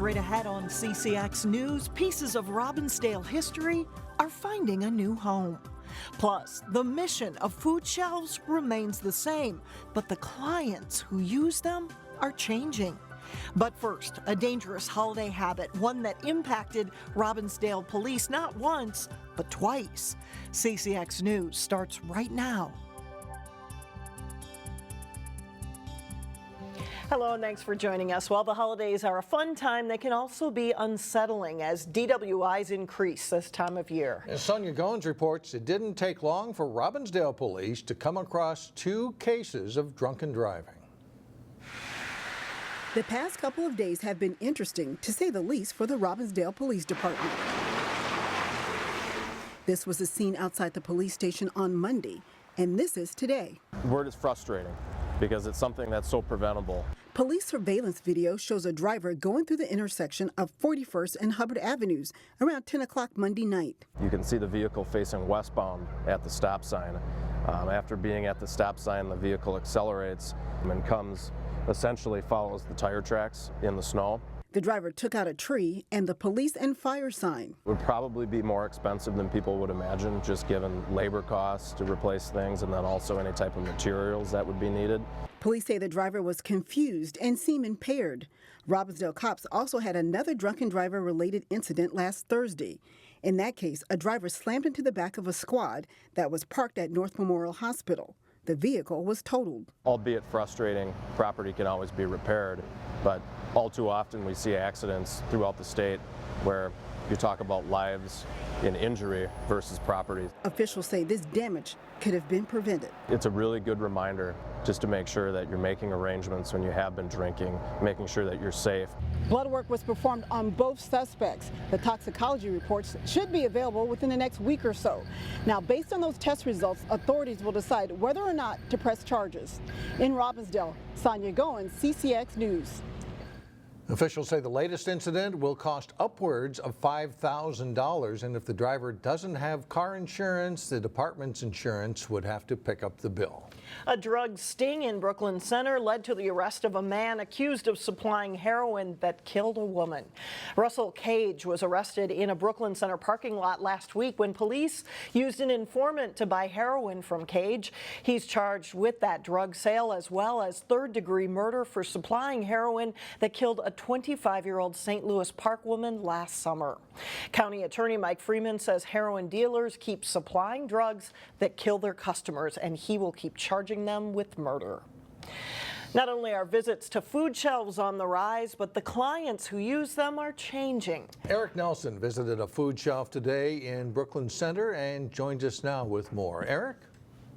Straight ahead on CCX News, pieces of Robbinsdale history are finding a new home. Plus, the mission of food shelves remains the same, but the clients who use them are changing. But first, a dangerous holiday habit, one that impacted Robbinsdale police not once, but twice. CCX News starts right now. Hello and thanks for joining us. While the holidays are a fun time, they can also be unsettling as DWIs increase this time of year. Sonia Goins reports it didn't take long for Robbinsdale police to come across 2 cases of drunken driving. The past couple of days have been interesting, to say the least, for the Robbinsdale Police Department. This was the scene outside the police station on Monday, and this is today. The word is frustrating because it's something that's so preventable. Police surveillance video shows a driver going through the intersection of 41st and Hubbard Avenues around 10 o'clock Monday night. You can see the vehicle facing westbound at the stop sign. After being at the stop sign, the vehicle accelerates and essentially follows the tire tracks in the snow. The driver took out a tree and the police and fire sign. It would probably be more expensive than people would imagine, just given labor costs to replace things and then also any type of materials that would be needed. Police say the driver was confused and seemed impaired. Robbinsdale cops also had another drunken driver-related incident last Thursday. In that case, a driver slammed into the back of a squad that was parked at North Memorial Hospital. The vehicle was totaled. Albeit frustrating, property can always be repaired, but all too often we see accidents throughout the state where you talk about lives in injury versus property. Officials say this damage could have been prevented. It's a really good reminder just to make sure that you're making arrangements when you have been drinking, making sure that you're safe. Blood work was performed on both suspects. The toxicology reports should be available within the next week or so. Now, based on those test results, authorities will decide whether or not to press charges. In Robbinsdale, Sonia Goins, CCX News. Officials say the latest incident will cost upwards of $5,000, and if the driver doesn't have car insurance, the department's insurance would have to pick up the bill. A drug sting in Brooklyn Center led to the arrest of a man accused of supplying heroin that killed a woman. Russell Cage was arrested in a Brooklyn Center parking lot last week when police used an informant to buy heroin from Cage. He's charged with that drug sale as well as third-degree murder for supplying heroin that killed a 25-year-old St. Louis Park woman last summer. County Attorney Mike Freeman says heroin dealers keep supplying drugs that kill their customers, and he will keep charging them with murder. Not only are visits to food shelves on the rise, but the clients who use them are changing. Erik Nelson visited a food shelf today in Brooklyn Center and joins us now with more. Erik?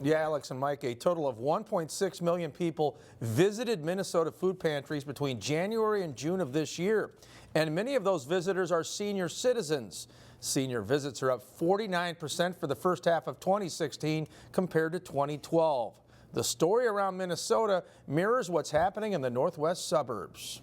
Yeah, Alex and Mike, a total of 1.6 million people visited Minnesota food pantries between January and June of this year. And many of those visitors are senior citizens. Senior visits are up 49% for the first half of 2016 compared to 2012. The story around Minnesota mirrors what's happening in the northwest suburbs.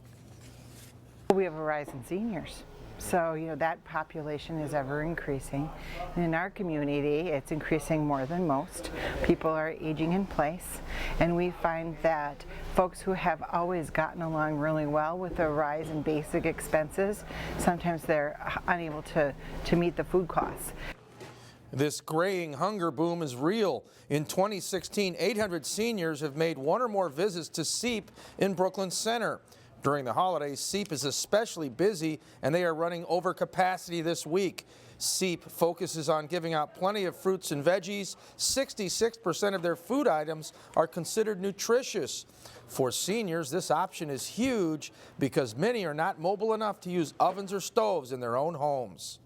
We have a rise in seniors. So, that population is ever increasing. In our community, it's increasing more than most. People are aging in place, and we find that folks who have always gotten along really well with the rise in basic expenses, sometimes they're unable to meet the food costs. This graying hunger boom is real. In 2016, 800 seniors have made one or more visits to SEEP in Brooklyn Center. During the holidays, SEEP is especially busy, and they are running over capacity this week. SEEP focuses on giving out plenty of fruits and veggies. 66% of their food items are considered nutritious. For seniors, this option is huge because many are not mobile enough to use ovens or stoves in their own homes.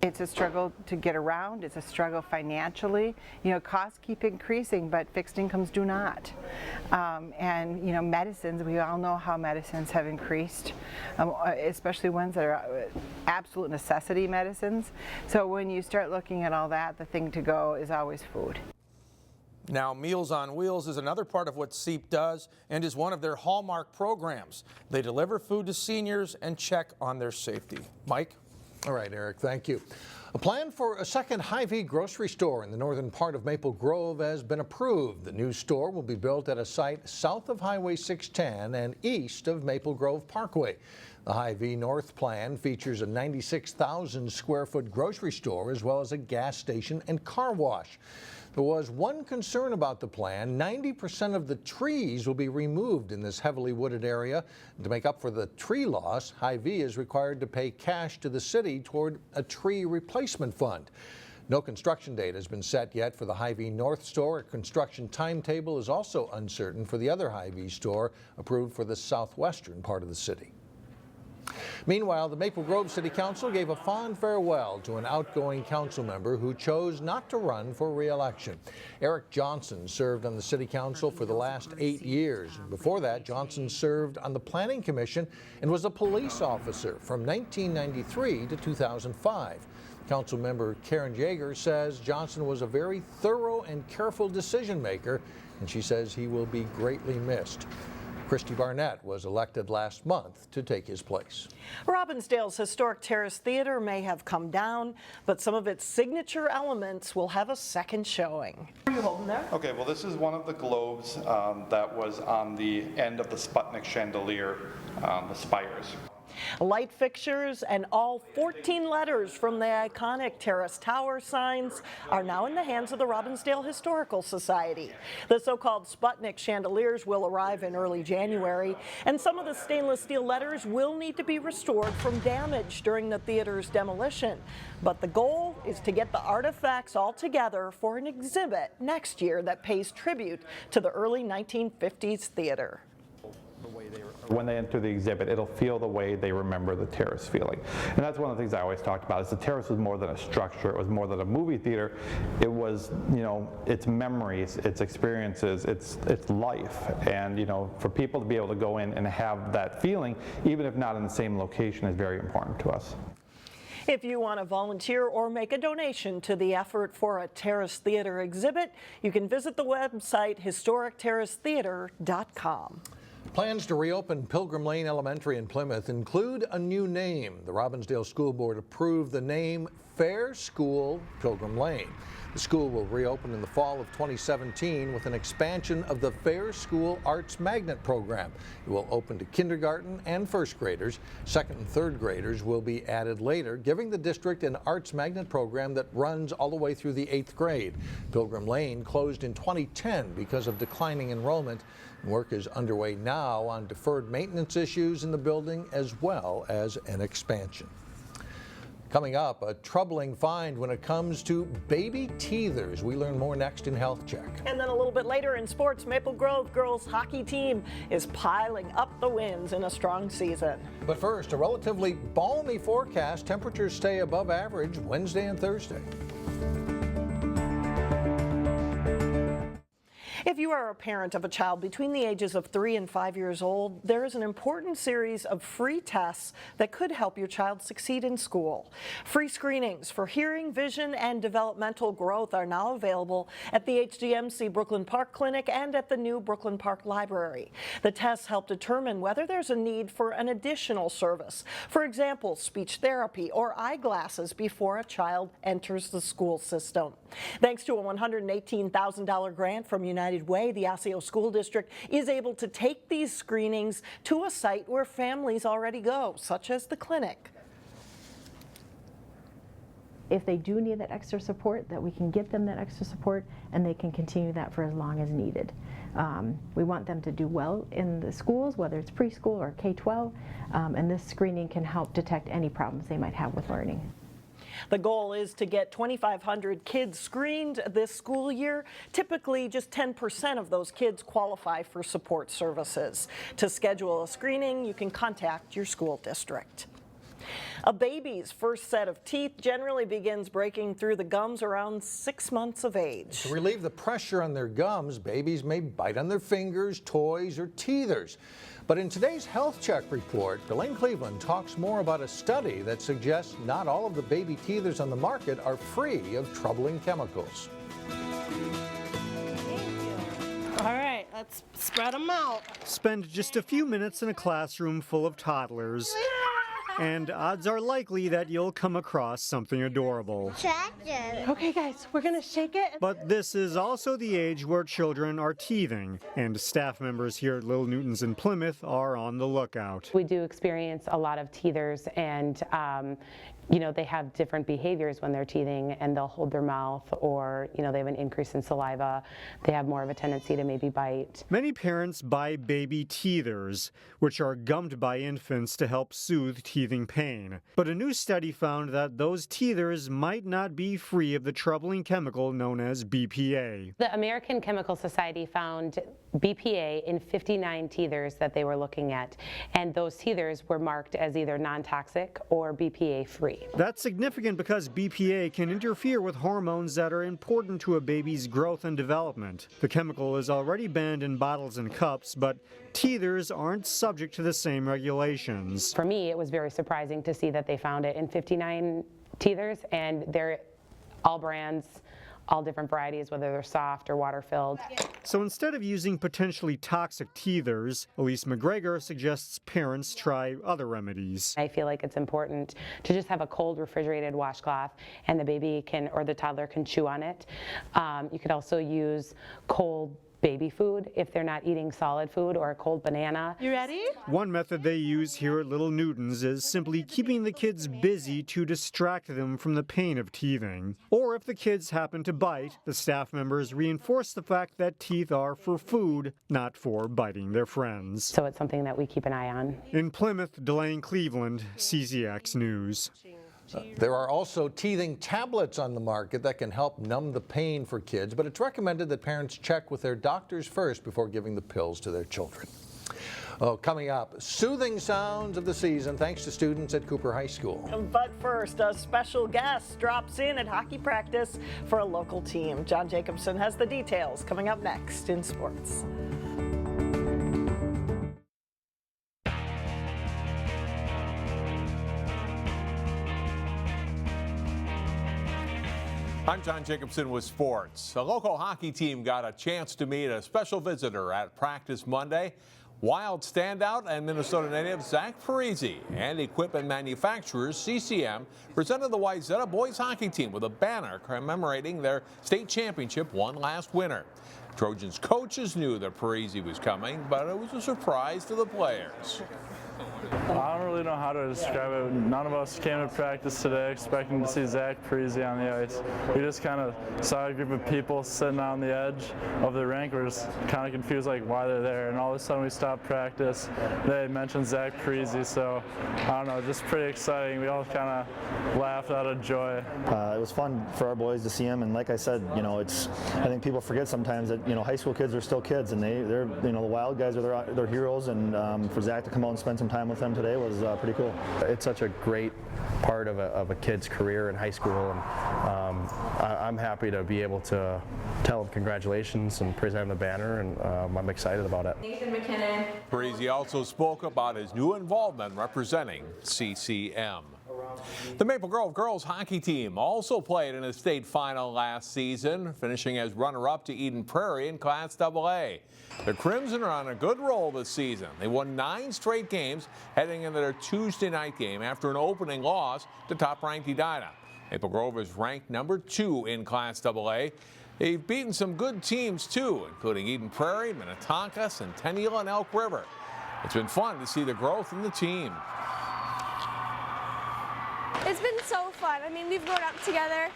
It's a struggle to get around. It's a struggle financially. Costs keep increasing, but fixed incomes do not. And medicines, we all know how medicines have increased, especially ones that are absolute necessity medicines. So when you start looking at all that, the thing to go is always food. Now, Meals on Wheels is another part of what SEEP does and is one of their hallmark programs. They deliver food to seniors and check on their safety. Mike? All right, Erik, thank you. A plan for a second Hy-Vee grocery store in the northern part of Maple Grove has been approved. The new store will be built at a site south of Highway 610 and east of Maple Grove Parkway. The Hy-Vee North plan features a 96,000 square foot grocery store as well as a gas station and car wash. There was one concern about the plan. 90% of the trees will be removed in this heavily wooded area. To make up for the tree loss, Hy-Vee is required to pay cash to the city toward a tree replacement fund. No construction date has been set yet for the Hy-Vee North store. A construction timetable is also uncertain for the other Hy-Vee store approved for the southwestern part of the city. Meanwhile, the Maple Grove City Council gave a fond farewell to an outgoing council member who chose not to run for re-election. Erik Johnson served on the City Council for the last 8 years. Before that, Johnson served on the Planning Commission and was a police officer from 1993 to 2005. Council member Karen Jaeger says Johnson was a very thorough and careful decision maker, and she says he will be greatly missed. Christy Barnett was elected last month to take his place. Robbinsdale's historic Terrace Theater may have come down, but some of its signature elements will have a second showing. What are you holding there? Okay, well, this is one of the globes that was on the end of the Sputnik chandelier, the spires. Light fixtures and all 14 letters from the iconic Terrace Tower signs are now in the hands of the Robbinsdale Historical Society. The so-called Sputnik chandeliers will arrive in early January, and some of the stainless steel letters will need to be restored from damage during the theater's demolition. But the goal is to get the artifacts all together for an exhibit next year that pays tribute to the early 1950s theater. When they enter the exhibit, it'll feel the way they remember the Terrace feeling. And that's one of the things I always talked about, is the Terrace was more than a structure, it was more than a movie theater. It was, you know, its memories, its experiences, its life. And, you know, for people to be able to go in and have that feeling, even if not in the same location, is very important to us. If you want to volunteer or make a donation to the effort for a Terrace Theater exhibit, you can visit the website historicterracetheater.com. Plans to reopen Pilgrim Lane Elementary in Plymouth include a new name. The Robbinsdale School Board approved the name Fair School Pilgrim Lane. The school will reopen in the fall of 2017 with an expansion of the Fair School Arts Magnet program. It will open to kindergarten and first graders. Second and third graders will be added later, giving the district an Arts Magnet program that runs all the way through the 8th grade. Pilgrim Lane closed in 2010 because of declining enrollment. Work is underway now on deferred maintenance issues in the building as well as an expansion. Coming up, a troubling find when it comes to baby teethers. We learn more next in Health Check. And then a little bit later in sports, Maple Grove girls hockey team is piling up the wins in a strong season. But first, a relatively balmy forecast. Temperatures stay above average Wednesday and Thursday. If you are a parent of a child between the ages of 3 and 5 years old, there is an important series of free tests that could help your child succeed in school. Free screenings for hearing, vision, and developmental growth are now available at the HDMC Brooklyn Park Clinic and at the new Brooklyn Park Library. The tests help determine whether there's a need for an additional service. For example, speech therapy or eyeglasses before a child enters the school system. Thanks to a $118,000 grant from United Way, the Osseo School District is able to take these screenings to a site where families already go, such as the clinic. If they do need that extra support, that we can get them that extra support and they can continue that for as long as needed. We want them to do well in the schools, whether it's preschool or K-12, and this screening can help detect any problems they might have with learning. The goal is to get 2,500 kids screened this school year. Typically, just 10% of those kids qualify for support services. To schedule a screening, you can contact your school district. A baby's first set of teeth generally begins breaking through the gums around 6 months of age. To relieve the pressure on their gums, babies may bite on their fingers, toys, or teethers. But in today's Health Check report, Elaine Cleveland talks more about a study that suggests not all of the baby teethers on the market are free of troubling chemicals. All right, let's spread them out. Spend just a few minutes in a classroom full of toddlers and odds are likely that you'll come across something adorable. Tractor. Okay, guys, we're gonna shake it. But this is also the age where children are teething, and staff members here at Little Newton's in Plymouth are on the lookout. We do experience a lot of teethers, and you know, they have different behaviors when they're teething, and they'll hold their mouth, or you know, they have an increase in saliva. They have more of a tendency to maybe bite. Many parents buy baby teethers, which are gummed by infants to help soothe teething pain. But a new study found that those teethers might not be free of the troubling chemical known as BPA. The American Chemical Society found BPA in 59 teethers that they were looking at, and those teethers were marked as either non-toxic or BPA free. That's significant because BPA can interfere with hormones that are important to a baby's growth and development. The chemical is already banned in bottles and cups, but teethers aren't subject to the same regulations. For me, it was very surprising to see that they found it in 59 teethers, and they're all brands, all different varieties, whether they're soft or water-filled. So instead of using potentially toxic teethers, Elise McGregor suggests parents try other remedies. I feel like it's important to just have a cold refrigerated washcloth, and the baby can, or the toddler can chew on it. You could also use cold baby food if they're not eating solid food, or a cold banana. You ready? One method they use here at Little Newton's is simply keeping the kids busy to distract them from the pain of teething. Or if the kids happen to bite, the staff members reinforce the fact that teeth are for food, not for biting their friends. So it's something that we keep an eye on. In Plymouth, Delane Cleveland, CCX News. There are also teething tablets on the market that can help numb the pain for kids, but it's recommended that parents check with their doctors first before giving the pills to their children. Oh, coming up, soothing sounds of the season thanks to students at Cooper High School. But first, a special guest drops in at hockey practice for a local team. John Jacobson has the details coming up next in sports. I'm John Jacobson with sports. A local hockey team got a chance to meet a special visitor at practice Monday. Wild standout and Minnesota native Zach Parise and equipment manufacturers CCM presented the Wayzata boys hockey team with a banner commemorating their state championship won last winter. Trojans coaches knew that Parise was coming, but it was a surprise to the players. I don't really know how to describe it. None of us came to practice today expecting to see Zach Parise on the ice. We just kind of saw a group of people sitting on the edge of the rink. We're just kind of confused like why they're there. And all of a sudden we stopped practice. They mentioned Zach Parise, so I don't know, just pretty exciting. We all kind of laughed out of joy. It was fun for our boys to see him, and like I said, you know, I think people forget sometimes that, you know, high school kids are still kids, and they're you know, the Wild guys are their heroes, and for Zach to come out and spend some time with them today was pretty cool. It's such a great part of a kid's career in high school, and I'm happy to be able to tell him congratulations and present him the banner, and I'm excited about it. Nathan McKinnon. Parise also spoke about his new involvement representing CCM. The Maple Grove girls hockey team also played in a state final last season, finishing as runner-up to Eden Prairie in Class AA. The Crimson are on a good roll this season. They won 9 straight games heading into their Tuesday night game after an opening loss to top-ranked Edina. Maple Grove is ranked number 2 in Class AA. They've beaten some good teams too, including Eden Prairie, Minnetonka, Centennial, and Elk River. It's been fun to see the growth in the team. It's been so fun. I mean, we've grown up together,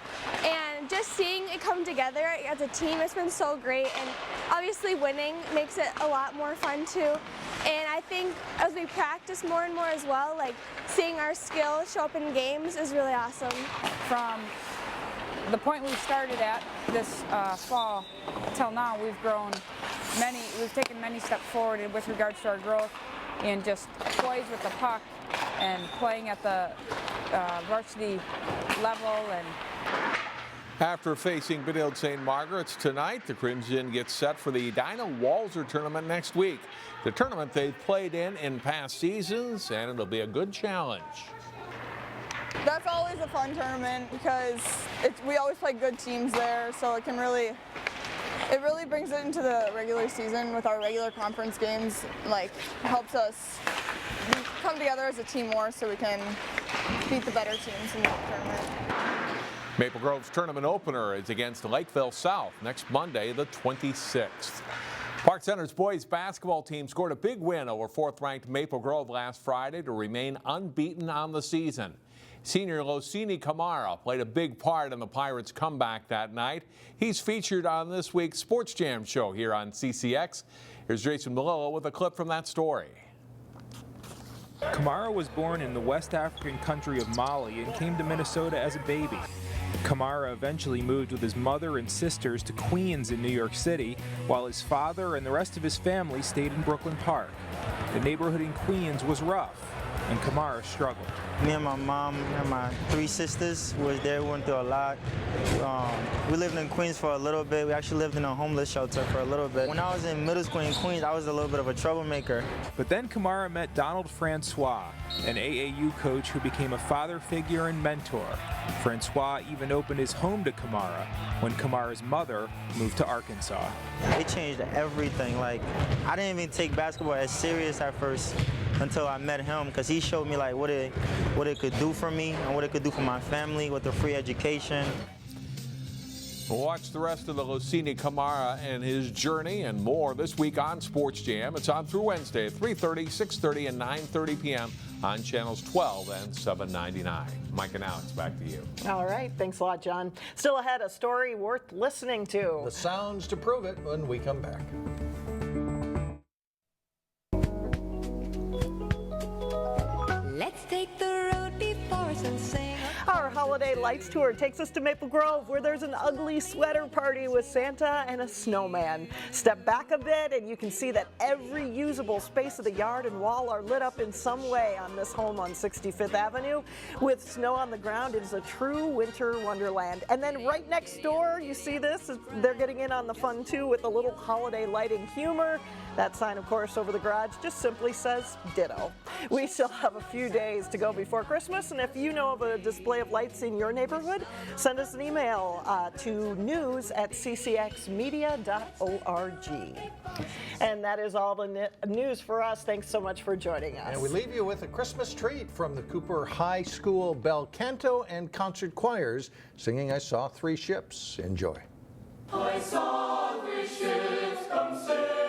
and just seeing it come together as a team, it's been so great. And obviously winning makes it a lot more fun too. And I think as we practice more and more as well, like seeing our skill show up in games is really awesome. From the point we started at this fall till now, we've taken many steps forward with regards to our growth in just poise with the puck and playing at the varsity level. And after facing Benilde St. Margaret's tonight, the Crimson gets set for the Edina Walser tournament next week. The tournament they've played in past seasons, and it'll be a good challenge. That's always a fun tournament because we always play good teams there, so it really brings it into the regular season with our regular conference games, like helps us come together as a team more so we can beat the better teams in the tournament. Maple Grove's tournament opener is against Lakeville South next Monday, the 26th. Park Center's boys basketball team scored a big win over 4th-ranked Maple Grove last Friday to remain unbeaten on the season. Senior Losini Kamara played a big part in the Pirates' comeback that night. He's featured on this week's Sports Jam show here on CCX. Here's Jason Malillo with a clip from that story. Kamara was born in the West African country of Mali and came to Minnesota as a baby. Kamara eventually moved with his mother and sisters to Queens in New York City, while his father and the rest of his family stayed in Brooklyn Park. The neighborhood in Queens was rough, and Kamara struggled. Me and my mom and my 3 sisters was there. We went through a lot. We lived in Queens for a little bit. We actually lived in a homeless shelter for a little bit. When I was in middle school in Queens, I was a little bit of a troublemaker. But then Kamara met Donald Francois, an AAU coach who became a father figure and mentor. Francois even opened his home to Kamara when Kamara's mother moved to Arkansas. It changed everything. Like, I didn't even take basketball as serious at first until I met him, because he showed me like what it could do for me and what it could do for my family with the free education. Watch the rest of the Losini Kamara and his journey and more this week on Sports Jam. It's on through Wednesday at 3:30, 6:30, and 9:30 p.m. on channels 12 and 799. Mike and Alex, back to you. All right. Thanks a lot, John. Still ahead, a story worth listening to. The sounds to prove it when we come back. Let's take the road before us and sing. Our holiday lights tour takes us to Maple Grove, where there's an ugly sweater party with Santa and a snowman. Step back a bit and you can see that every usable space of the yard and wall are lit up in some way on this home on 65th Avenue. With snow on the ground, it is a true winter wonderland. And then right next door, you see this, they're getting in on the fun too with a little holiday lighting humor. That sign, of course, over the garage just simply says ditto. We still have a few days to go before Christmas, and if you know of a display of lights in your neighborhood, send us an email to news@ccxmedia.org. And that is all the news for us. Thanks so much for joining us. And we leave you with a Christmas treat from the Cooper High School Bel Canto and Concert Choirs singing I Saw 3 Ships. Enjoy. I saw 3 ships come sailing.